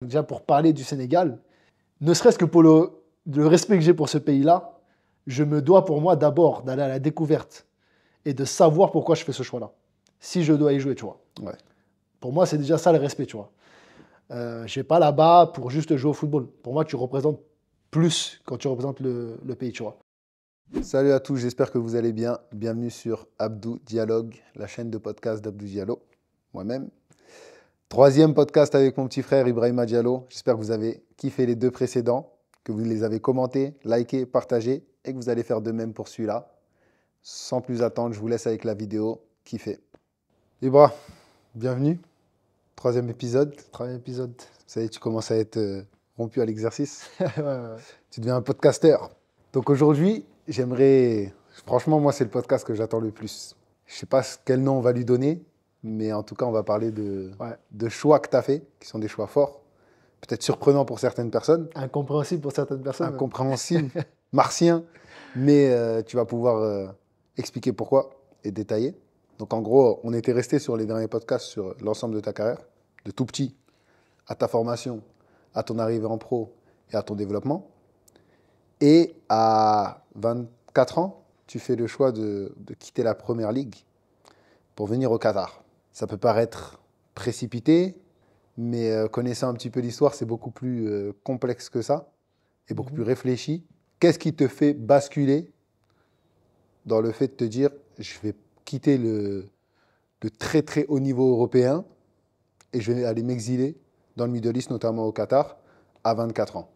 Déjà, pour parler du Sénégal, ne serait-ce que pour le respect que j'ai pour ce pays-là, je me dois pour moi d'abord d'aller à la découverte et de savoir pourquoi je fais ce choix-là. Si je dois y jouer, tu vois. Ouais. Pour moi, c'est déjà ça le respect, tu vois. Je ne vais pas là-bas pour juste jouer au football. Pour moi, tu représentes plus quand tu représentes le pays, tu vois. Salut à tous, j'espère que vous allez bien. Bienvenue sur Abdou Dialogue, la chaîne de podcast d'Abdou Diallo, moi-même. Troisième podcast avec mon petit frère Ibrahima Diallo. J'espère que vous avez kiffé les deux précédents, que vous les avez commentés, likés, partagés et que vous allez faire de même pour celui-là. Sans plus attendre, je vous laisse avec la vidéo. Kiffez. Ibra, bienvenue. Troisième épisode. Troisième épisode. Ça y est, tu commences à être rompu à l'exercice. Ouais, ouais, ouais. Tu deviens un podcasteur. Donc aujourd'hui, j'aimerais... Franchement, moi, c'est le podcast que j'attends le plus. Je ne sais pas quel nom on va lui donner, mais en tout cas, on va parler Ouais. de choix que tu as fait, qui sont des choix forts, peut-être surprenants pour certaines personnes, Incompréhensible pour certaines personnes. incompréhensibles, martiens, mais tu vas pouvoir expliquer pourquoi et détailler. Donc en gros, on était resté sur les derniers podcasts sur l'ensemble de ta carrière, de tout petit à ta formation, à ton arrivée en pro et à ton développement. Et à 24 ans, tu fais le choix de quitter la Première Ligue pour venir au Qatar. Ça peut paraître précipité, mais connaissant un petit peu l'histoire, c'est beaucoup plus complexe que ça et beaucoup plus réfléchi. Qu'est-ce qui te fait basculer dans le fait de te dire je vais quitter le très très haut niveau européen et je vais aller m'exiler dans le Middle East, notamment au Qatar, à 24 ans?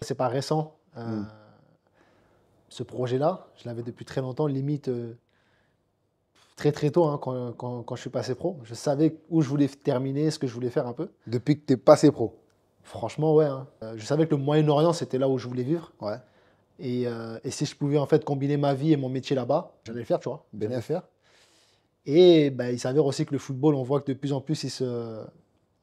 C'est pas récent. Ce projet-là, je l'avais depuis très longtemps, limite très très tôt, hein, quand je suis passé pro. Je savais où je voulais terminer, ce que je voulais faire un peu. Depuis que tu es passé pro. Franchement, ouais, hein. Je savais que le Moyen-Orient, c'était là où je voulais vivre. Ouais. Et si je pouvais en fait combiner ma vie et mon métier là-bas, j'allais le faire, tu vois. J'allais le Bénef. faire. Et bah, il s'avère aussi que le football, on voit que de plus en plus, il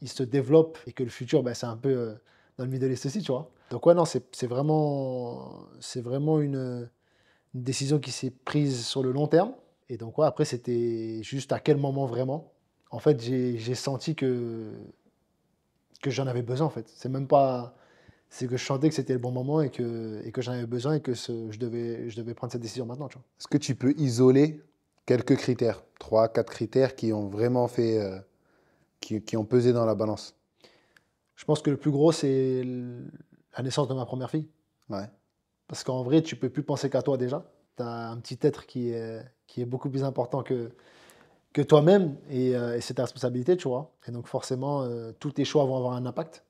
se développe et que le futur, bah, c'est un peu dans le Middle East aussi, tu vois. Donc ouais, non, c'est vraiment une décision qui s'est prise sur le long terme. Et donc ouais, après, c'était juste à quel moment vraiment. En fait, j'ai senti que j'en avais besoin, en fait. C'est même pas... C'est que je sentais que c'était le bon moment et que j'en avais besoin et que je devais prendre cette décision maintenant, tu vois. Est-ce que tu peux isoler quelques critères, 3, 4 critères qui ont vraiment fait, qui ont pesé dans la balance? Je pense que le plus gros, c'est la naissance de ma première fille. Ouais. Parce qu'en vrai, tu peux plus penser qu'à toi déjà. Tu as un petit être qui est beaucoup plus important que toi-même et c'est ta responsabilité, tu vois. Et donc forcément, tous tes choix vont avoir un impact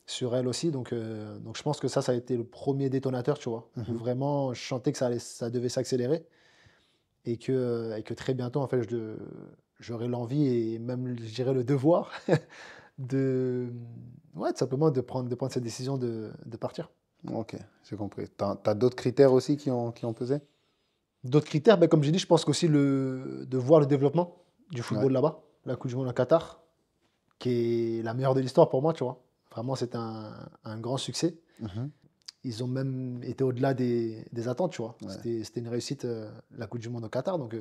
sur elle aussi. Donc je pense que ça a été le premier détonateur, tu vois. Où vraiment, je sentais que ça devait s'accélérer et que très bientôt, en fait, j'aurais l'envie et même, je dirais, le devoir de, ouais, tout simplement de prendre cette décision de partir. Ok, j'ai compris. T'as d'autres critères aussi qui ont pesé? D'autres critères, ben, comme j'ai dit, je pense qu'aussi de voir le développement du Ouais. football là-bas, la Coupe du Monde au Qatar, qui est la meilleure de l'histoire pour moi, tu vois. Vraiment, c'est un grand succès. Mhm. Ils ont même été au-delà des attentes, tu vois. Ouais. C'était une réussite, la Coupe du Monde au Qatar. Donc,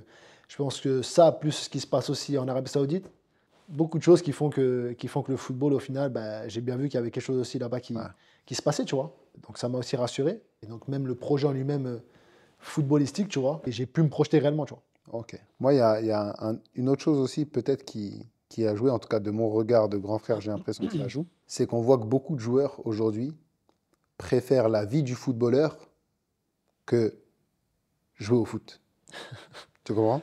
je pense que ça, plus ce qui se passe aussi en Arabie Saoudite, beaucoup de choses qui font que le football, au final, ben, j'ai bien vu qu'il y avait quelque chose aussi là-bas Ouais. qui se passait, tu vois. Donc, ça m'a aussi rassuré. Et donc, même le projet en lui-même, footballistique, tu vois. Et j'ai pu me projeter réellement, tu vois. Ok. Moi, il y a une autre chose aussi peut-être qui a joué, en tout cas de mon regard de grand frère, j'ai l'impression que ça joue, c'est qu'on voit que beaucoup de joueurs aujourd'hui préfèrent la vie du footballeur que jouer au foot. Tu comprends?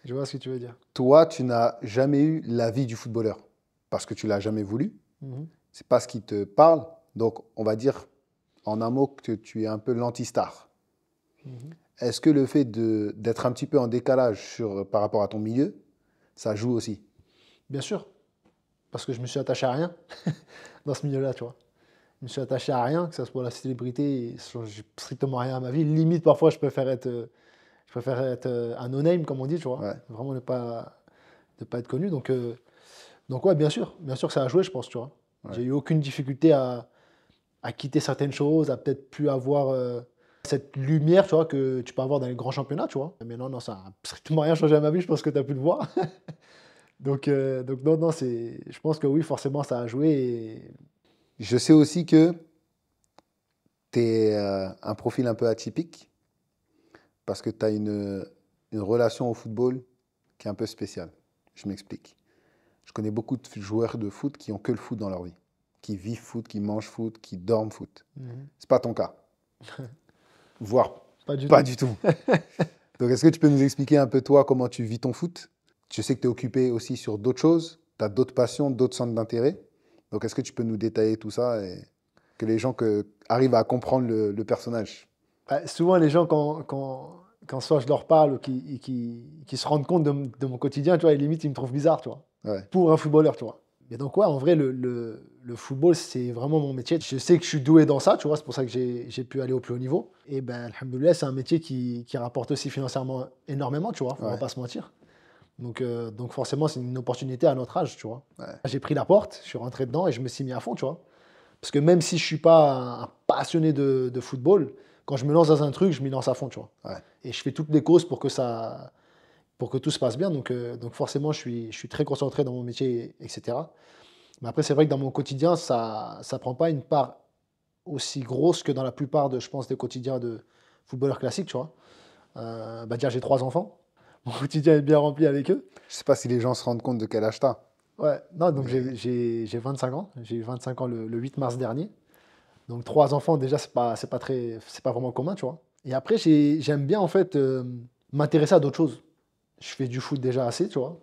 Je vois ce que tu veux dire. Toi, tu n'as jamais eu la vie du footballeur parce que tu l'as jamais voulu. Mhm. C'est pas ce qui te parle. Donc, on va dire en un mot que tu es un peu l'anti-star. Mhm. Est-ce que le fait d'être un petit peu en décalage par rapport à ton milieu, ça joue aussi? Bien sûr, parce que je me suis attaché à rien dans ce milieu-là, tu vois. Je me suis attaché à rien, que ce soit la célébrité, ça change strictement rien à ma vie. Limite, parfois, je préfère être un no-name, comme on dit, tu vois. Ouais. Vraiment ne pas être connu. Donc ouais, bien sûr que ça a joué, je pense, tu vois. Ouais. J'ai eu aucune difficulté à quitter certaines choses, à peut-être plus avoir cette lumière, tu vois, que tu peux avoir dans les grands championnats, tu vois. Mais non, ça n'a strictement rien changé à ma vie, je pense que tu as pu le voir. Donc non, je pense que oui, forcément, ça a joué. Je sais aussi que tu es un profil un peu atypique parce que tu as une relation au football qui est un peu spéciale. Je m'explique. Je connais beaucoup de joueurs de foot qui ont que le foot dans leur vie, qui vivent foot, qui mangent foot, qui dorment foot. C'est pas ton cas, voire Pas du pas tout. du tout. Donc, est-ce que tu peux nous expliquer un peu toi comment tu vis ton foot? Je sais que tu es occupé aussi sur d'autres choses, tu as d'autres passions, d'autres centres d'intérêt. Donc, est-ce que tu peux nous détailler tout ça et que les gens arrivent à comprendre le personnage? Souvent, les gens, quand soit je leur parle ou qui se rendent compte de mon quotidien, tu vois, et limite, ils me trouvent bizarre, tu vois, Ouais, pour un footballeur, tu vois. Et donc, ouais, en vrai, le football, c'est vraiment mon métier. Je sais que je suis doué dans ça, tu vois, c'est pour ça que j'ai pu aller au plus haut niveau. Et ben, alhamdoulilah, c'est un métier qui rapporte aussi financièrement énormément, tu vois, on va ouais, pas se mentir. Donc forcément, c'est une opportunité à notre âge, tu vois. ouais. J'ai pris la porte, je suis rentré dedans et je me suis mis à fond, tu vois. Parce que même si je suis pas un passionné de football, quand je me lance dans un truc, je m'y lance à fond, tu vois. Ouais. Et je fais toutes les causes pour que tout se passe bien. Donc forcément, je suis très concentré dans mon métier, etc. Mais après, c'est vrai que dans mon quotidien, ça ne prend pas une part aussi grosse que dans la plupart, je pense, des quotidiens de footballeurs classiques, tu vois. Déjà, j'ai 3 enfants. Mon quotidien est bien rempli avec eux. Je sais pas si les gens se rendent compte de quel âge t'as, Ouais, non, donc mais j'ai 25 ans. J'ai eu 25 ans le 8 mars dernier. Donc 3 enfants, déjà, c'est pas vraiment commun, tu vois. Et après, j'aime bien, en fait, m'intéresser à d'autres choses. Je fais du foot déjà assez, tu vois.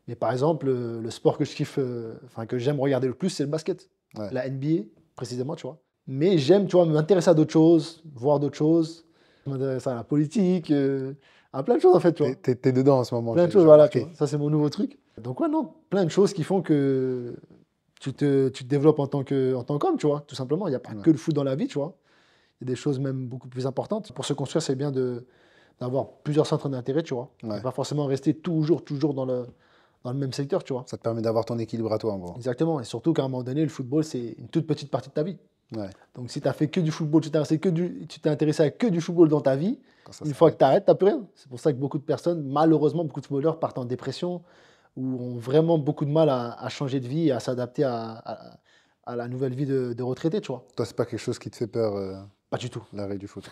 Mais par exemple, le sport que je kiffe, enfin, que j'aime regarder le plus, c'est le basket. ouais. La NBA, précisément, tu vois. Mais j'aime, tu vois, m'intéresser à d'autres choses, voir d'autres choses. Je m'intéresse à la politique, à plein de choses, en fait, tu vois. T'es dedans en ce moment, Plein de choses, j'ai voilà, tu remarqué. vois. Ça, c'est mon nouveau truc. Donc, ouais, non, plein de choses qui font que tu te développes en tant qu'homme, tu vois, tout simplement. Il n'y a pas Ouais, que le foot dans la vie, tu vois. Il y a des choses même beaucoup plus importantes. Pour se construire, c'est bien d'avoir plusieurs centres d'intérêt, tu vois. Et ouais. pas forcément rester toujours dans le même secteur, tu vois. Ça te permet d'avoir ton équilibre à toi, en gros. Exactement. Et surtout qu'à un moment donné, le football, c'est une toute petite partie de ta vie. Ouais, Donc, si tu as fait que du football, tu t'es intéressé à que du football dans ta vie, quand ça une fois que tu s'arrête. arrêtes, tu n'as plus rien. C'est pour ça que beaucoup de personnes, malheureusement, beaucoup de footballeurs partent en dépression ou ont vraiment beaucoup de mal à changer de vie et à s'adapter à la nouvelle vie de retraité, tu vois. Toi, c'est pas quelque chose qui te fait peur, Pas du tout. l'arrêt du foot.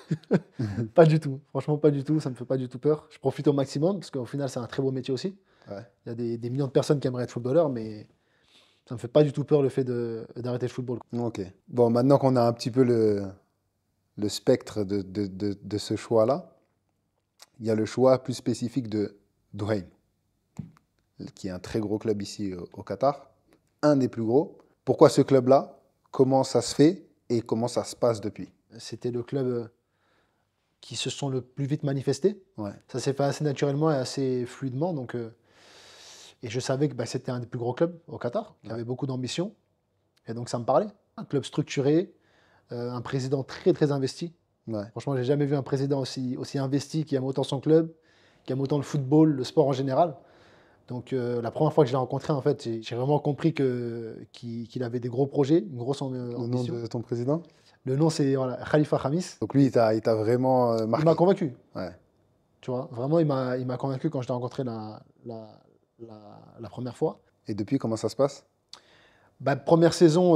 Pas du tout. Franchement, pas du tout. Ça me fait pas du tout peur. Je profite au maximum parce qu'au final, c'est un très beau métier aussi. Ouais. Il y a des millions de personnes qui aimeraient être footballeurs, mais ça me fait pas du tout peur le fait d'arrêter le football. Ok. Bon, maintenant qu'on a un petit peu le spectre de ce choix-là, il y a le choix plus spécifique de Douheim, qui est un très gros club ici au Qatar, un des plus gros. Pourquoi ce club-là? Comment ça se fait et comment ça se passe depuis? C'était le club qui se sont le plus vite manifestés. Ouais, Ça s'est fait assez naturellement et assez fluidement. Et je savais que bah, c'était un des plus gros clubs au Qatar, qui ouais, avait beaucoup d'ambition. Et donc ça me parlait. Un club structuré, un président très très investi. ouais. Franchement, j'ai jamais vu un président aussi investi, qui aime autant son club, qui aime autant le football, le sport en général. Donc la première fois que je l'ai rencontré, en fait, j'ai vraiment compris qu'il avait des gros projets, une grosse Le nom ambition. de ton président? Le nom, c'est voilà, Khalifa Khamis. Donc lui, il t'a vraiment Il m'a marqué. convaincu, Ouais, tu vois. Vraiment, il m'a convaincu quand je l'ai rencontré la première fois. et depuis, comment ça se passe? Bah, première saison,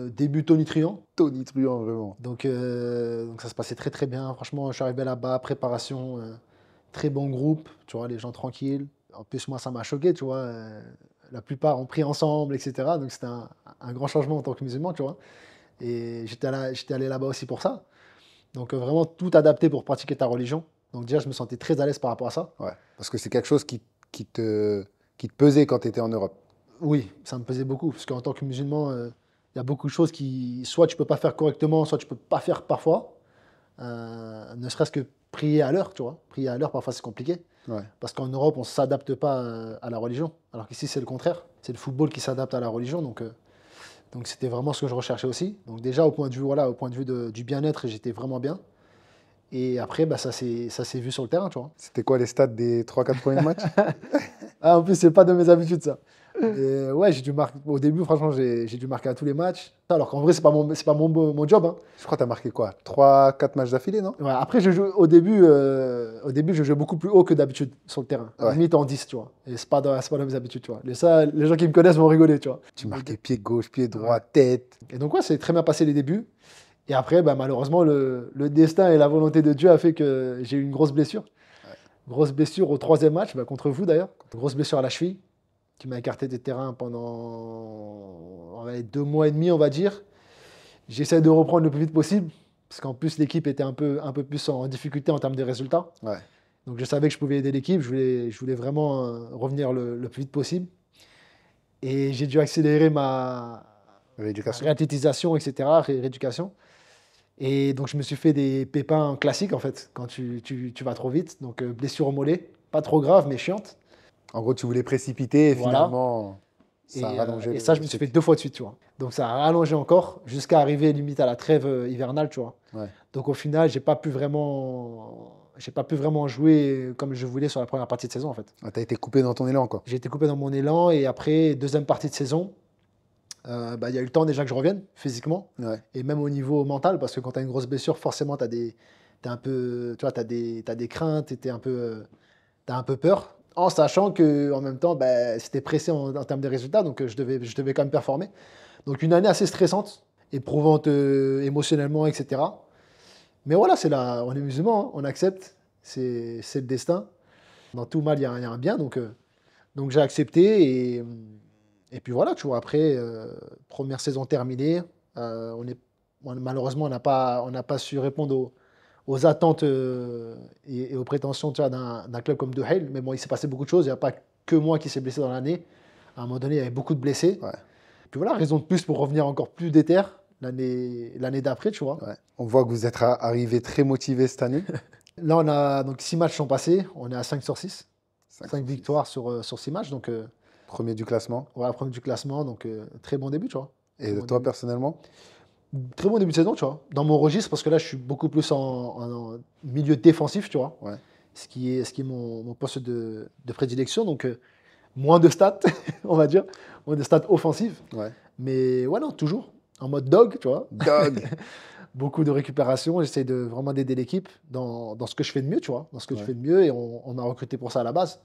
début tonitruant. Tonitruant, vraiment. Donc ça se passait très très bien. Franchement, je suis arrivé là-bas, préparation, très bon groupe, tu vois, les gens tranquilles. En plus, moi, ça m'a choqué, tu vois. La plupart ont pris ensemble, etc. Donc c'était un grand changement en tant que musulman, tu vois. Et j'étais allé là-bas aussi pour ça. Donc vraiment tout adapté pour pratiquer ta religion. Donc déjà, je me sentais très à l'aise par rapport à ça. Ouais, parce que c'est quelque chose qui te pesait quand tu étais en Europe. Oui, ça me pesait beaucoup, parce qu'en tant que musulman, il y a beaucoup de choses qui, soit tu peux pas faire correctement, soit tu peux pas faire parfois. Ne serait-ce que prier à l'heure, tu vois. Prier à l'heure, parfois c'est compliqué. Ouais, Parce qu'en Europe, on ne s'adapte pas à la religion. Alors qu'ici, c'est le contraire. C'est le football qui s'adapte à la religion. Donc c'était vraiment ce que je recherchais aussi. Donc déjà, au point de vue, voilà, au point de vue du bien-être, j'étais vraiment bien. Et après, bah, ça s'est vu sur le terrain, tu vois. c'était quoi les stats des 3-4 premiers matchs? Ah, en plus, c'est pas de mes habitudes, ça. Ouais, j'ai dû marquer. Au début, franchement, j'ai dû marquer à tous les matchs. Alors qu'en vrai, c'est pas mon job, hein. Je crois que tu as marqué quoi? 3-4 matchs d'affilée, non? Ouais, après, au début, je jouais beaucoup plus haut que d'habitude sur le terrain. Ouais. Limite en 10, tu vois. Et c'est pas dans mes habitudes, tu vois. Les gens qui me connaissent vont rigoler, tu vois. Tu marquais pied gauche, pied droit, tête. Et donc, ouais, c'est très bien passé les débuts. Et après, bah, malheureusement, le destin et la volonté de Dieu a fait que j'ai eu une grosse blessure. Grosse blessure au troisième match, bah, contre vous d'ailleurs. Grosse blessure à la cheville, qui m'a écarté des terrains pendant 2 mois et demi, on va dire. J'essaie de reprendre le plus vite possible, parce qu'en plus, l'équipe était un peu plus en difficulté en termes de résultats. Ouais. Donc, je savais que je pouvais aider l'équipe. Je voulais vraiment revenir le plus vite possible. Et j'ai dû accélérer ma Rééducation. réathlétisation, etc., rééducation. Et donc, je me suis fait des pépins classiques, en fait, quand tu vas trop vite. Donc, blessure au mollet, pas trop grave, mais chiante. En gros, tu voulais précipiter et Voilà. finalement, ça a Et, rallongé. et ça, je me suis fait 2 fois de suite, tu vois. Donc, ça a rallongé encore jusqu'à arriver limite à la trêve hivernale, tu vois. Ouais. Donc, au final, j'ai pas pu vraiment jouer comme je voulais sur la première partie de saison, en fait. Ah, t'as été coupé dans ton élan, quoi. J'ai été coupé dans mon élan et après, deuxième partie de saison, bah, il y a eu le temps déjà que je revienne physiquement. Ouais. Et même au niveau mental, parce que quand tu as une grosse blessure, forcément, tu as des craintes et t'as un peu peur, en sachant qu'en même temps, bah, c'était pressé en termes de résultats, donc je devais quand même performer. Donc une année assez stressante, éprouvante émotionnellement, etc. Mais voilà, on est musulman, hein, on accepte, c'est le destin. Dans tout mal, il y a un bien, donc j'ai accepté et puis voilà, tu vois, après, première saison terminée, malheureusement, on n'a pas su répondre aux attentes et aux prétentions, tu vois, d'un club comme De Hail. Mais bon, il s'est passé beaucoup de choses. Il n'y a pas que moi qui s'est blessé dans l'année. À un moment donné, il y avait beaucoup de blessés. Ouais. Puis voilà, raison de plus pour revenir encore plus déter l'année d'après, tu vois. Ouais. On voit que vous êtes arrivé très motivé cette année. Là, on a donc 6 matchs sont passés. On est à 5 sur 6. 5 5 victoires sur 6 matchs. Donc, Premier du classement. voilà, premier du classement. Donc, très bon début, tu vois. Et Très bon toi, début. personnellement? Très bon début de saison, tu vois. Dans mon registre, parce que là, je suis beaucoup plus en milieu défensif, tu vois. Ouais. Ce qui est mon poste de prédilection. Donc, moins de stats, on va dire. Moins de stats offensives. Ouais. Mais ouais, non, toujours en mode dog, tu vois. Dog. Beaucoup de récupération. J'essaie de vraiment d'aider l'équipe dans ce que je fais de mieux, tu vois. Dans ce que je Ouais. fais de mieux. Et on m'a recruté pour ça à la base.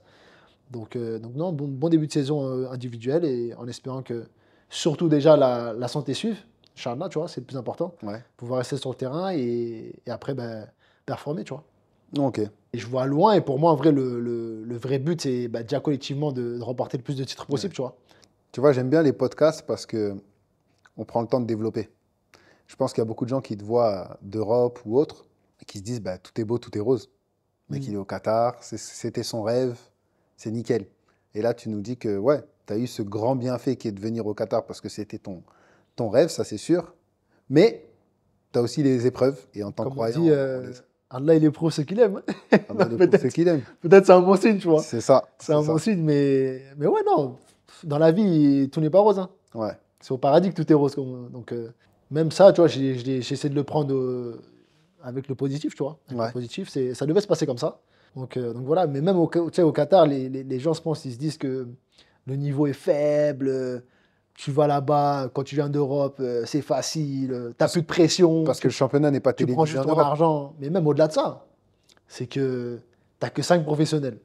Donc non, bon début de saison individuel et en espérant que surtout déjà la santé suive. Inch'Allah, tu vois, c'est le plus important. Ouais. Pouvoir rester sur le terrain et après, ben, performer, tu vois. Ok. Et je vois loin et pour moi, en vrai, le vrai but, c'est déjà collectivement de remporter le plus de titres possible, tu vois. Tu vois, j'aime bien les podcasts parce que on prend le temps de développer. Je pense qu'il y a beaucoup de gens qui te voient d'Europe ou autre et qui se disent bah, tout est beau, tout est rose. Le mec, il est au Qatar, c'était son rêve, c'est nickel. Et là, tu nous dis que ouais, tu as eu ce grand bienfait qui est de venir au Qatar parce que c'était ton rêve, ça c'est sûr. Mais tu as aussi les épreuves et en tant que Comme on croyant, dit, Allah, il éprouve ceux qu'il aime. on a le peut-être. ceux qu'il aime. Peut-être c'est un bon signe, tu vois. C'est ça. C'est un bon signe, mais ouais, non. Dans la vie, tout n'est pas rose, hein. Ouais. C'est au paradis que tout est rose. Donc, même ça, tu vois, j'essaie de le prendre avec le positif, tu vois. Avec Ouais. le positif, ça devait se passer comme ça. Donc voilà, mais même tu sais, au Qatar, les gens ils se disent que le niveau est faible. Tu vas là-bas, quand tu viens d'Europe, c'est facile, tu n'as plus de pression. Parce que le championnat n'est pas tu prends télévisé juste en ton Europe. argent. Mais même au-delà de ça, c'est que tu n'as que 5 professionnels.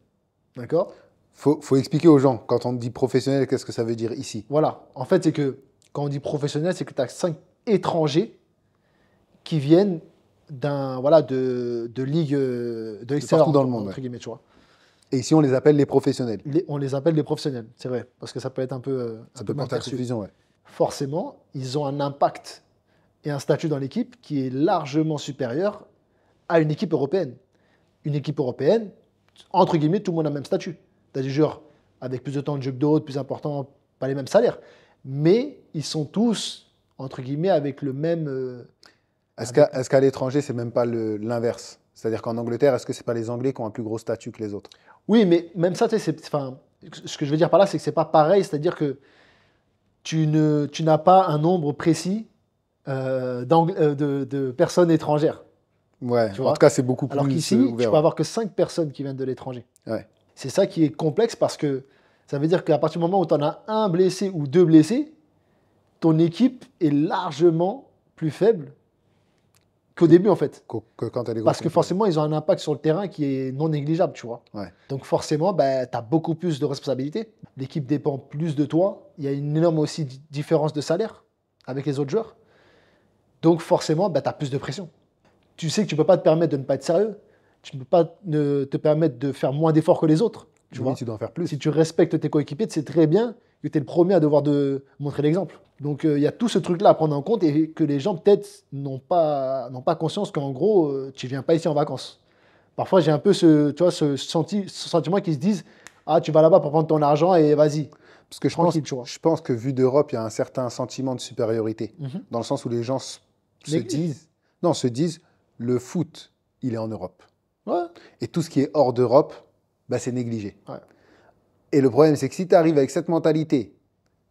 D'accord? Faut expliquer aux gens, quand on dit professionnel, qu'est-ce que ça veut dire ici? Voilà. En fait, c'est que quand on dit professionnel, c'est que tu as 5 étrangers qui viennent de ligues de l'extérieur, partout dans le monde, entre guillemets, tu vois. Et ici, on les appelle les professionnels. On les appelle les professionnels, c'est vrai, parce que ça peut être un peu Ça un peut peu mal porter à perçu. confusion, ouais. Forcément, ils ont un impact et un statut dans l'équipe qui est largement supérieur à une équipe européenne. Une équipe européenne, entre guillemets, tout le monde a le même statut. Tu as des joueurs avec plus de temps de jeu que d'autres, plus importants, pas les mêmes salaires. Mais ils sont tous, entre guillemets, avec le même... Est-ce qu'à l'étranger, c'est même pas l'inverse? C'est-à-dire qu'en Angleterre, est-ce que c'est pas les Anglais qui ont un plus gros statut que les autres? Oui, mais même ça, tu sais, ce que je veux dire par là, c'est que c'est pas pareil. C'est-à-dire que tu n'as pas un nombre précis de personnes étrangères. Ouais, Tu en vois. tout cas, c'est beaucoup plus Alors qu'ici, tu ouvert. peux avoir que 5 personnes qui viennent de l'étranger. Ouais. C'est ça qui est complexe parce que Ça veut dire qu'à partir du moment où tu en as un blessé ou deux blessés, ton équipe est largement plus faible qu'au début, en fait. Que quand tu as des Parce que forcément, ils ont un impact sur le terrain qui est non négligeable, tu vois. Ouais. Donc forcément, tu as beaucoup plus de responsabilités. L'équipe dépend plus de toi. Il y a une énorme aussi différence de salaire avec les autres joueurs. Donc forcément, tu as plus de pression. Tu sais que tu ne peux pas te permettre de ne pas être sérieux. Tu ne peux pas te permettre de faire moins d'efforts que les autres. Tu vois. Tu dois en faire plus. Si tu respectes tes coéquipiers, tu sais très bien que tu es le premier à devoir montrer l'exemple. Donc il y a tout ce truc-là à prendre en compte et que les gens peut-être n'ont pas conscience qu'en gros, tu ne viens pas ici en vacances. Parfois, j'ai un peu ce sentiment qu'ils se disent « Ah, tu vas là-bas pour prendre ton argent et vas-y ». Parce que je pense que vu d'Europe, il y a un certain sentiment de supériorité. Dans le sens où les gens se disent le foot, il est en Europe. Ouais. Et tout ce qui est hors d'Europe, bah, c'est négligé. Ouais. Et le problème, c'est que si tu arrives avec cette mentalité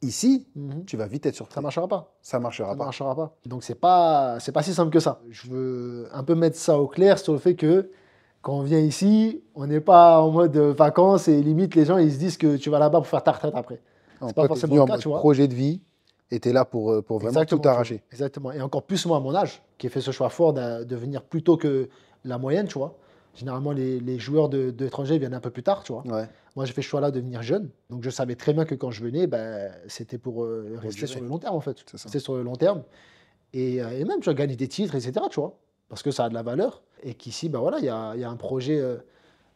ici, tu vas vite être surpris. Ça ne marchera pas. Ça marchera pas. Donc, c'est pas si simple que ça. Je veux un peu mettre ça au clair sur le fait que quand on vient ici, on n'est pas en mode vacances et limite, les gens, ils se disent que tu vas là-bas pour faire ta retraite après. C'est pas forcément le cas, tu vois. Projet de vie, et tu es là pour vraiment tout arracher. Exactement. Et encore plus moi à mon âge, qui ai fait ce choix fort de venir plus tôt que la moyenne, tu vois. Généralement, les joueurs d'étrangers viennent un peu plus tard, tu vois. Ouais. Moi, j'ai fait ce choix-là de venir jeune. Donc, je savais très bien que quand je venais, c'était pour rester sur le long terme, en fait. C'est sur le long terme. Et même, tu vois, gagner des titres, etc., tu vois. Parce que ça a de la valeur. Et qu'ici, voilà, il y a un projet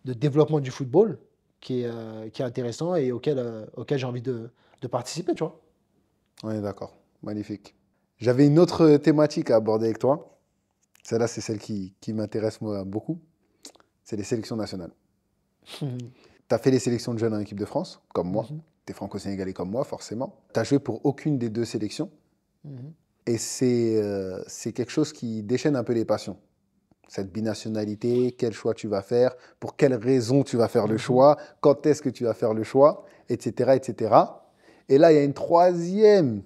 de développement du football qui est intéressant et auquel j'ai envie de participer, tu vois. Oui, d'accord. Magnifique. J'avais une autre thématique à aborder avec toi. Celle-là, c'est celle qui m'intéresse moi beaucoup. C'est les sélections nationales. Tu as fait les sélections de jeunes en équipe de France, comme moi. Tu es franco-sénégalais comme moi, forcément. Tu as joué pour aucune des deux sélections. Et c'est quelque chose qui déchaîne un peu les passions. Cette binationalité, quel choix tu vas faire, pour quelles raisons tu vas faire le choix, quand est-ce que tu vas faire le choix, etc., etc. Et là, il y a une troisième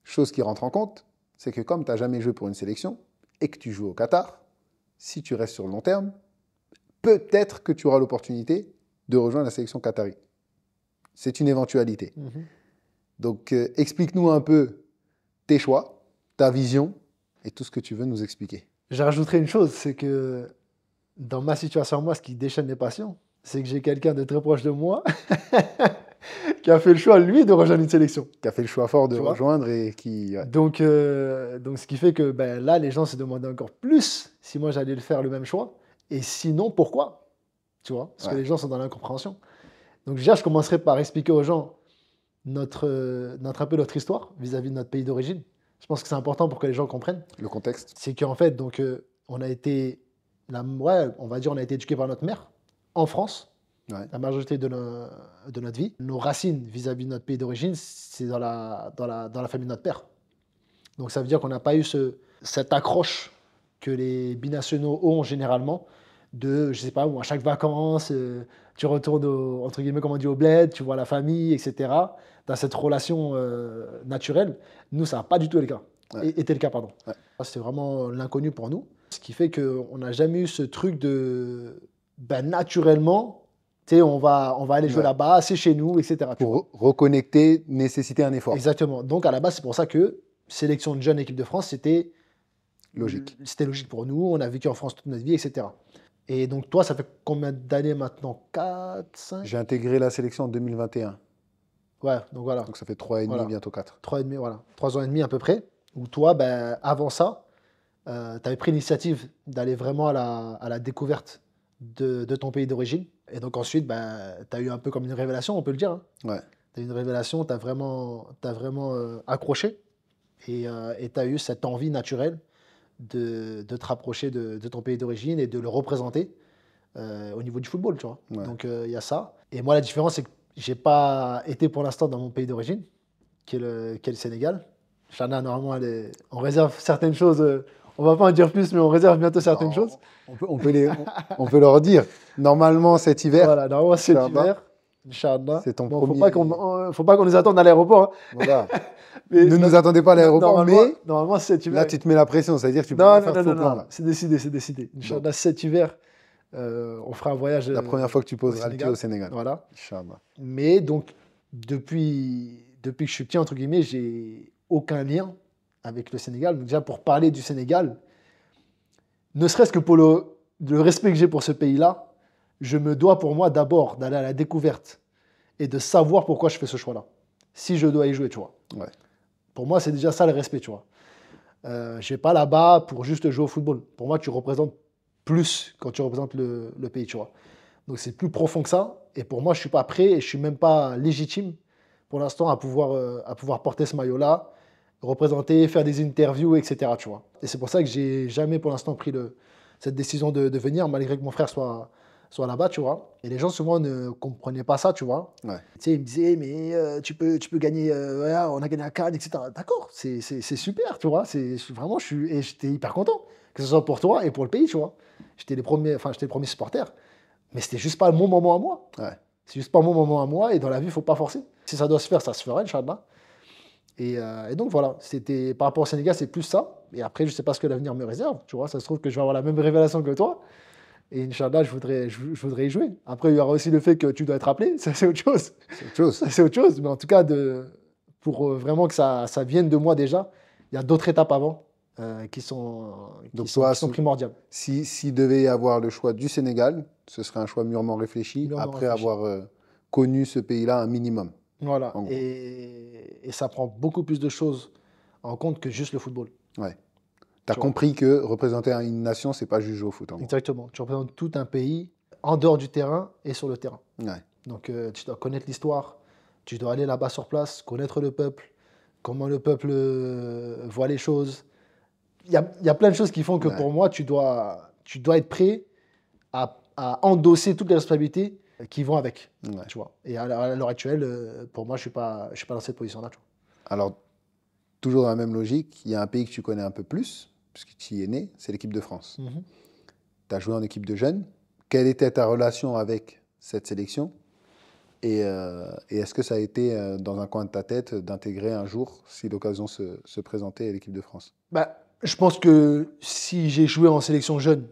chose qui rentre en compte, c'est que comme tu n'as jamais joué pour une sélection et que tu joues au Qatar, si tu restes sur le long terme, peut-être que tu auras l'opportunité de rejoindre la sélection qatari. C'est une éventualité. Donc, explique-nous un peu tes choix, ta vision et tout ce que tu veux nous expliquer. Je rajouterai une chose, c'est que dans ma situation, moi, ce qui déchaîne les passions, c'est que j'ai quelqu'un de très proche de moi qui a fait le choix, lui, de rejoindre une sélection. Qui a fait le choix fort de rejoindre et qui... Ouais. Donc, ce qui fait que là, les gens se demandaient encore plus si moi, j'allais le faire le même choix. Et sinon, pourquoi? Tu vois, parce que les gens sont dans l'incompréhension. Donc, déjà, je commencerai par expliquer aux gens un peu notre histoire vis-à-vis de notre pays d'origine. Je pense que c'est important pour que les gens comprennent. Le contexte. C'est qu'en fait, donc, on a été éduqué par notre mère en France. La majorité de notre vie. Nos racines vis-à-vis de notre pays d'origine, c'est dans la famille de notre père. Donc ça veut dire qu'on n'a pas eu cette accroche que les binationaux ont généralement de, je sais pas, où à chaque vacances, tu retournes entre guillemets, comme on dit, au bled, tu vois la famille, etc. Dans cette relation naturelle. Nous, ça n'a pas du tout été le cas. C'était vraiment l'inconnu pour nous. Ce qui fait qu'on n'a jamais eu ce truc de, naturellement, tu sais, on va aller jouer là-bas, c'est chez nous, etc. Pour reconnecter, nécessiter un effort. Exactement. Donc, à la base, c'est pour ça que sélection de jeunes équipe de France, c'était logique. C'était logique pour nous. On a vécu en France toute notre vie, etc. Et donc, toi, ça fait combien d'années maintenant? 4, 5? J'ai intégré la sélection en 2021. Ouais, donc voilà. Donc, ça fait 3 ans et demi, bientôt 4. 3 ans et demi, voilà. 3 ans et demi à peu près. Où toi, avant ça, tu avais pris l'initiative d'aller vraiment à la découverte de ton pays d'origine. Et donc ensuite, tu as eu un peu comme une révélation, on peut le dire. Hein. Ouais. Tu as eu une révélation, tu as vraiment accroché. Et tu as eu cette envie naturelle de te rapprocher de ton pays d'origine et de le représenter au niveau du football, tu vois. Ouais. Donc il y a ça. Et moi, la différence, c'est que je n'ai pas été pour l'instant dans mon pays d'origine, qui est le Sénégal. Chana, normalement, on réserve certaines choses. On ne va pas en dire plus, mais on réserve bientôt certaines choses. On peut leur dire. Normalement, cet hiver. Voilà, normalement, cet hiver. Inch'Allah. C'est ton premier... Faut pas qu'on nous attende à l'aéroport. Hein. Voilà. Ne nous attendez pas à l'aéroport, mais normalement, cet hiver... là, tu te mets la pression. C'est-à-dire que tu peux faire tout le plan. C'est décidé. Inch'Allah, cet hiver, On fera un voyage La première fois que tu au poseras le pied Sénégal. au Sénégal. Voilà. Inch'Allah. Mais donc, depuis que je suis petit, entre guillemets, j'ai aucun lien avec le Sénégal. Donc déjà, pour parler du Sénégal, ne serait-ce que pour le respect que j'ai pour ce pays-là, je me dois pour moi d'abord d'aller à la découverte et de savoir pourquoi je fais ce choix-là. Si je dois y jouer, tu vois. Ouais. Pour moi, c'est déjà ça le respect, tu vois. Je ne vais pas là-bas pour juste jouer au football. Pour moi, tu représentes plus quand tu représentes le pays, tu vois. Donc c'est plus profond que ça. Et pour moi, je ne suis pas prêt et je ne suis même pas légitime pour l'instant à pouvoir porter ce maillot-là, représenter, faire des interviews, etc. Tu vois. Et c'est pour ça que j'ai jamais pour l'instant pris cette décision de venir, malgré que mon frère soit là-bas, tu vois. Et les gens souvent ne comprenaient pas ça, tu vois. Ouais. Tu sais, ils me disaient, mais tu peux gagner, voilà, on a gagné à Cannes, etc. D'accord, c'est super, tu vois. Vraiment, et j'étais hyper content, que ce soit pour toi et pour le pays, tu vois. J'étais le premier supporter. Mais c'était juste pas mon moment à moi. Ouais. C'est juste pas mon moment à moi. Et dans la vie, il faut pas forcer. Si ça doit se faire, ça se fera, Inch'Allah. Et donc voilà, c'était par rapport au Sénégal, c'est plus ça. Et après, je sais pas ce que l'avenir me réserve. Tu vois, ça se trouve que je vais avoir la même révélation que toi. Et Inch'Allah, je voudrais y jouer. Après, il y aura aussi le fait que tu dois être appelé. Ça, c'est autre chose. C'est autre chose. Ça, c'est autre chose. Mais en tout cas, pour vraiment que ça vienne de moi déjà, il y a d'autres étapes avant qui sont primordiales. Si devait y avoir le choix du Sénégal, ce serait un choix mûrement réfléchi après avoir connu ce pays-là un minimum. Voilà. Et ça prend beaucoup plus de choses en compte que juste le football. Ouais. Tu as compris que représenter une nation, c'est pas juste jouer au foot. Exactement. Tu représentes tout un pays en dehors du terrain et sur le terrain. Ouais. Donc tu dois connaître l'histoire, tu dois aller là-bas sur place, connaître le peuple, comment le peuple voit les choses. Il y a plein de choses qui font que pour moi, tu dois être prêt à endosser toutes les responsabilités qui vont avec. Ouais. Tu vois. Et à l'heure actuelle, pour moi, je ne suis pas dans cette position-là. Alors, toujours dans la même logique, il y a un pays que tu connais un peu plus, puisque tu y es né, c'est l'équipe de France. Tu as joué en équipe de jeunes. Quelle était ta relation avec cette sélection ? Et est-ce que ça a été dans un coin de ta tête d'intégrer un jour, si l'occasion se présentait, à l'équipe de France ? Je pense que si j'ai joué en sélection jeune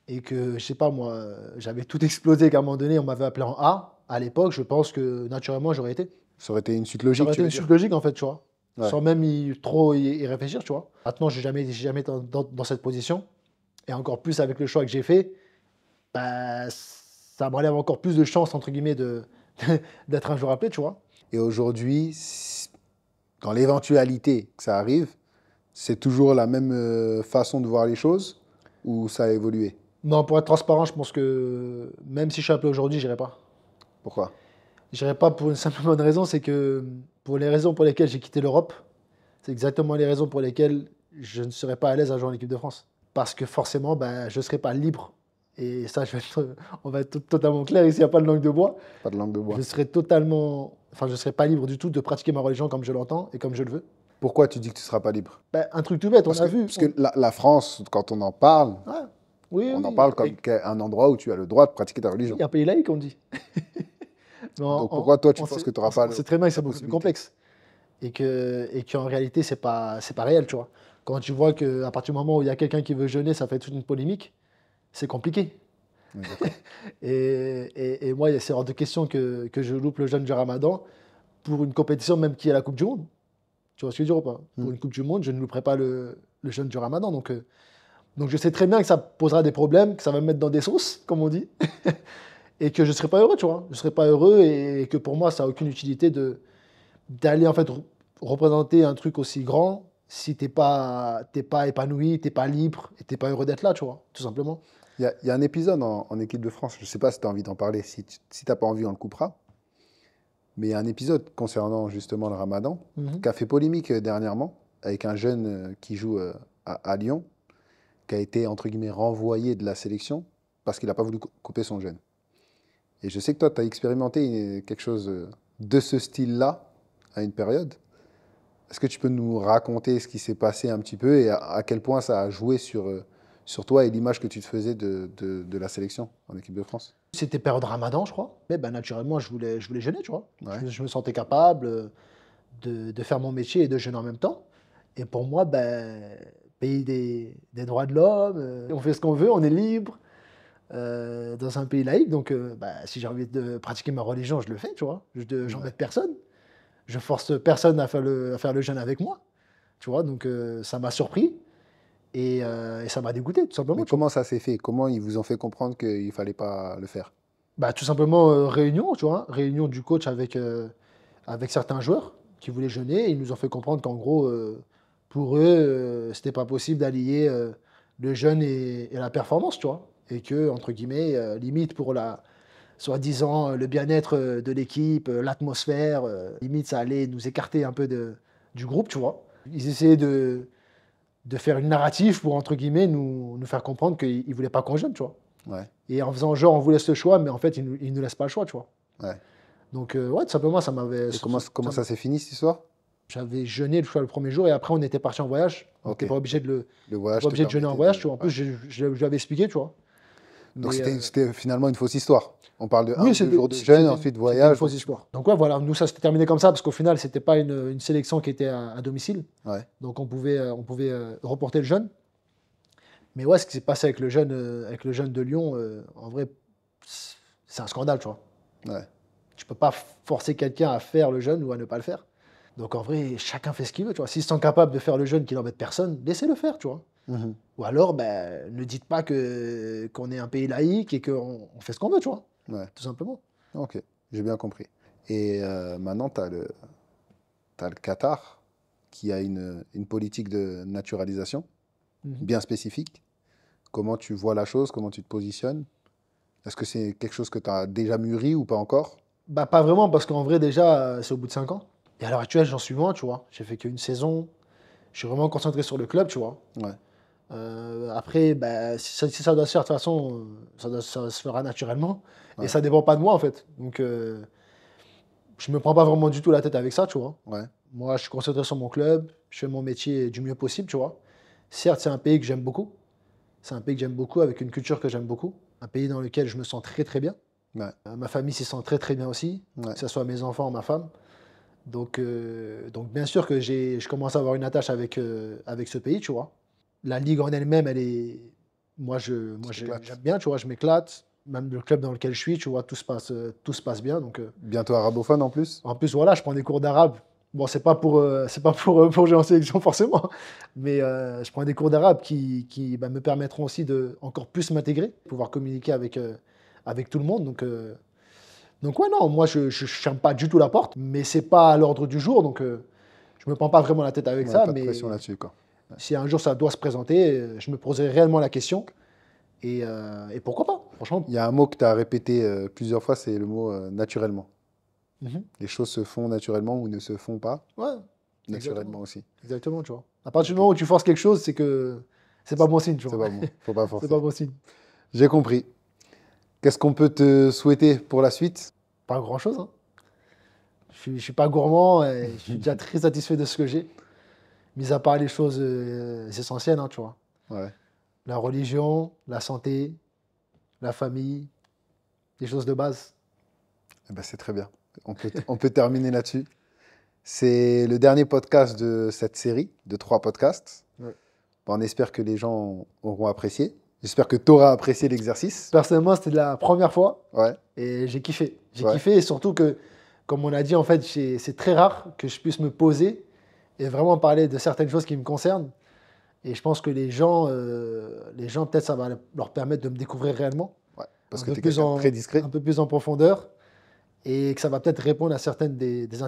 et que, je sais pas moi, j'avais tout explosé, qu'à un moment donné, on m'avait appelé en A, à l'époque, je pense que naturellement, j'aurais été. Ça aurait été une suite logique, Ça aurait été une suite logique, en fait, tu vois. Ouais. Sans même trop y réfléchir, tu vois. Maintenant, je n'ai jamais été dans cette position. Et encore plus avec le choix que j'ai fait, ça m'enlève encore plus de chances, entre guillemets, d'être un jour appelé, tu vois. Et aujourd'hui, dans l'éventualité que ça arrive, c'est toujours la même façon de voir les choses ou ça a évolué ? Non, pour être transparent, je pense que même si je suis appelé aujourd'hui, je n'irai pas. Pourquoi ? Je n'irai pas pour une simple bonne raison, c'est que pour les raisons pour lesquelles j'ai quitté l'Europe, c'est exactement les raisons pour lesquelles je ne serais pas à l'aise à jouer en équipe de France. Parce que forcément, je ne serais pas libre. Et ça, on va être totalement clair, ici, il n'y a pas de langue de bois. Pas de langue de bois. Je serais pas libre du tout de pratiquer ma religion comme je l'entends et comme je le veux. Pourquoi tu dis que tu ne seras pas libre ? Un truc tout bête, on a vu. Parce que la France, quand on en parle, on en parle comme un endroit où tu as le droit de pratiquer ta religion. Il y a un pays laïque, on dit. Donc pourquoi toi, tu penses que tu n'auras pas C'est très bien que c'est beaucoup plus complexe. Et qu'en réalité, c'est pas réel, tu vois. Quand tu vois qu'à partir du moment où il y a quelqu'un qui veut jeûner, ça fait toute une polémique, c'est compliqué. Et moi, c'est hors de question que je loupe le jeûne du Ramadan pour une compétition même qui est la Coupe du Monde. Tu vois ce que je veux dire ou pas ? Pour une Coupe du Monde, je ne louperai pas le jeûne du Ramadan. Donc je sais très bien que ça posera des problèmes, que ça va me mettre dans des sauces, comme on dit, et que je ne serai pas heureux, tu vois. Je ne serai pas heureux et que pour moi, ça n'a aucune utilité d'aller en fait représenter un truc aussi grand si t'es pas épanoui, t'es pas libre et t'es pas heureux d'être là, tu vois, tout simplement. Il y a un épisode en équipe de France, je ne sais pas si tu as envie d'en parler, si tu n'as pas envie, on le coupera. Mais il y a un épisode concernant justement le Ramadan qui a fait polémique dernièrement avec un jeune qui joue à Lyon, qui a été entre guillemets renvoyé de la sélection parce qu'il n'a pas voulu couper son jeûne. Et je sais que toi, tu as expérimenté quelque chose de ce style-là à une période. Est-ce que tu peux nous raconter ce qui s'est passé un petit peu et à quel point ça a joué sur toi et l'image que tu te faisais de la sélection en équipe de France ? C'était période Ramadan, je crois. Mais naturellement, je voulais jeûner, tu vois. Ouais. Je me sentais capable de faire mon métier et de jeûner en même temps. Et pour moi, pays des droits de l'homme, on fait ce qu'on veut, on est libre. dans un pays laïque. Donc, si j'ai envie de pratiquer ma religion, je le fais, tu vois. J'embête personne. Je force personne à faire le jeûne avec moi, tu vois. Donc, ça m'a surpris et ça m'a dégoûté, tout simplement. Mais comment ça s'est fait? Comment ils vous ont fait comprendre qu'il ne fallait pas le faire? Tout simplement, réunion, tu vois. Réunion du coach avec certains joueurs qui voulaient jeûner. Et ils nous ont fait comprendre qu'en gros, pour eux, c'était pas possible d'allier le jeûne et la performance, tu vois. Et que, entre guillemets, limite pour soi-disant le bien-être de l'équipe, l'atmosphère, limite ça allait nous écarter un peu du groupe, tu vois. Ils essayaient de faire une narrative pour, entre guillemets, nous faire comprendre qu'ils ne voulaient pas qu'on jeûne, tu vois. Ouais, Et en faisant genre, on vous laisse le choix, mais en fait, ils nous laissent pas le choix, tu vois. ouais. Donc, ouais, tout simplement, ça m'avait. Et comment ça s'est fini cette histoire? J'avais jeûné le premier jour et après, on était parti en voyage. On n'était Ok. pas obligé Le voyage pas te obligé de jeûner en permettait voyage, de... tu vois. En plus, ouais. je lui avais expliqué, tu vois. Donc Mais, c'était finalement une fausse histoire. On parle de un oui, ou deux jours de jeûne, ensuite c'était une voyage. fausse histoire. Donc, ouais, voilà, nous, ça s'était terminé comme ça parce qu'au final, c'était pas une sélection qui était à domicile. Ouais, Donc, on pouvait reporter le jeûne. Mais ouais, ce qui s'est passé avec le jeune de Lyon, en vrai, c'est un scandale, tu vois. ouais. Tu peux pas forcer quelqu'un à faire le jeûne ou à ne pas le faire. Donc en vrai, chacun fait ce qu'il veut, tu vois. S'ils sont capables de faire le jeûne qui n'embête personne, laissez-le faire, tu vois. Mhm. Ou alors, ne dites pas qu'on est un pays laïque et qu'on fait ce qu'on veut, tu vois. Ouais, Tout simplement. ok, j'ai bien compris. Et maintenant, t'as le Qatar qui a une politique de naturalisation Mhm. bien spécifique. Comment tu vois la chose, comment tu te positionnes? Est-ce que c'est quelque chose que tu as déjà mûri ou pas encore? Pas vraiment, parce qu'en vrai, déjà, c'est au bout de 5 ans. Et à l'heure actuelle, j'en suis loin, tu vois. J'ai fait qu'une saison. Je suis vraiment concentré sur le club, tu vois. Ouais, Après, si ça doit se faire, de toute façon, ça se fera naturellement. Et ouais, ça dépend pas de moi, en fait. Donc, je me prends pas vraiment du tout la tête avec ça, tu vois. ouais, Moi, je suis concentré sur mon club. Je fais mon métier du mieux possible, tu vois. Certes, c'est un pays que j'aime beaucoup. C'est un pays que j'aime beaucoup, avec une culture que j'aime beaucoup. Un pays dans lequel je me sens très, très bien. ouais, Ma famille s'y sent très, très bien aussi. ouais, Que ce soit mes enfants, ma femme. Donc bien sûr que je commence à avoir une attache avec ce pays, tu vois. La ligue en elle-même, elle est. tu J'aime t'éclates. bien, tu vois, je m'éclate. Même le club dans lequel je suis, tu vois, tout se passe bien. Donc, Bientôt arabophone en plus? en plus, voilà, je prends des cours d'arabe. Bon, c'est pas pour jouer en sélection forcément, mais je prends des cours d'arabe qui me permettront aussi de encore plus m'intégrer, pouvoir communiquer avec tout le monde. Donc ouais, non, moi, je ne ferme pas du tout la porte, mais c'est pas à l'ordre du jour. Donc, je me prends pas vraiment la tête avec Ouais, ça, pas de pression mais là-dessus, quoi. si un jour ça doit se présenter, je me poserai réellement la question. Et pourquoi pas, franchement. Il y a un mot que tu as répété plusieurs fois, c'est le mot naturellement. Mhm. Les choses se font naturellement ou ne se font pas Ouais, naturellement exactement. aussi. Exactement, tu vois. À partir du Ok, moment où tu forces quelque chose, c'est que c'est pas bon signe, tu c'est vois. pas bon, faut pas C'est pas forcer. bon signe. J'ai compris. Qu'est-ce qu'on peut te souhaiter pour la suite? Pas grand-chose, hein. Je suis pas gourmand et je suis déjà très satisfait de ce que j'ai. Mis à part les choses essentielles, hein, tu vois. Ouais, La religion, la santé, la famille, les choses de base. eh ben, c'est très bien. On peut terminer là-dessus. C'est le dernier podcast de cette série de 3 podcasts. Ouais. Bon, on espère que les gens auront apprécié. J'espère que tu auras apprécié l'exercice. Personnellement, c'était la première fois Ouais, et j'ai kiffé. J'ai ouais, kiffé et surtout que, comme on a dit, en fait, c'est très rare que je puisse me poser et vraiment parler de certaines choses qui me concernent. Et je pense que les gens peut-être, ça va leur permettre de me découvrir réellement, ouais. Parce un que peu tu es plus quelqu'un de très discret. un peu plus en profondeur, et que ça va peut-être répondre à certaines des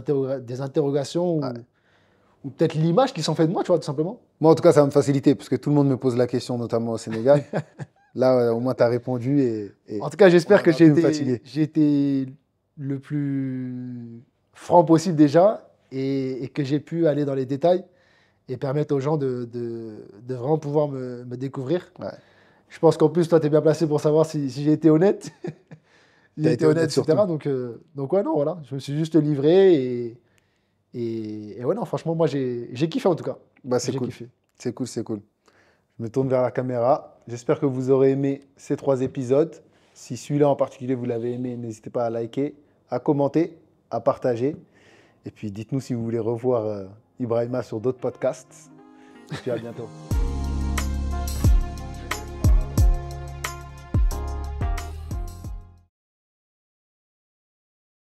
interrogations Ouais. ou peut-être l'image qu'ils s'en fait de moi, tu vois, tout simplement. Moi, en tout cas, ça va me faciliter parce que tout le monde me pose la question, notamment au Sénégal. Là, au moins, tu as répondu et En tout cas, j'espère ça que va un peu me fatiguer. j'ai été le plus franc possible déjà et que j'ai pu aller dans les détails et permettre aux gens de vraiment pouvoir me découvrir. Ouais. Je pense qu'en plus, toi, tu es bien placé pour savoir si j'ai été honnête. Si Tu as j'ai été été honnête, honnête surtout. etc. Donc ouais, non, voilà. Je me suis juste livré et ouais, non, franchement, moi, j'ai kiffé en tout cas. Bah, c'est J'ai cool. kiffé. C'est cool, c'est cool. Je me tourne vers la caméra. J'espère que vous aurez aimé ces 3 épisodes. Si celui-là en particulier vous l'avez aimé, n'hésitez pas à liker, à commenter, à partager. Et puis dites-nous si vous voulez revoir Ibrahima sur d'autres podcasts. Et puis à bientôt.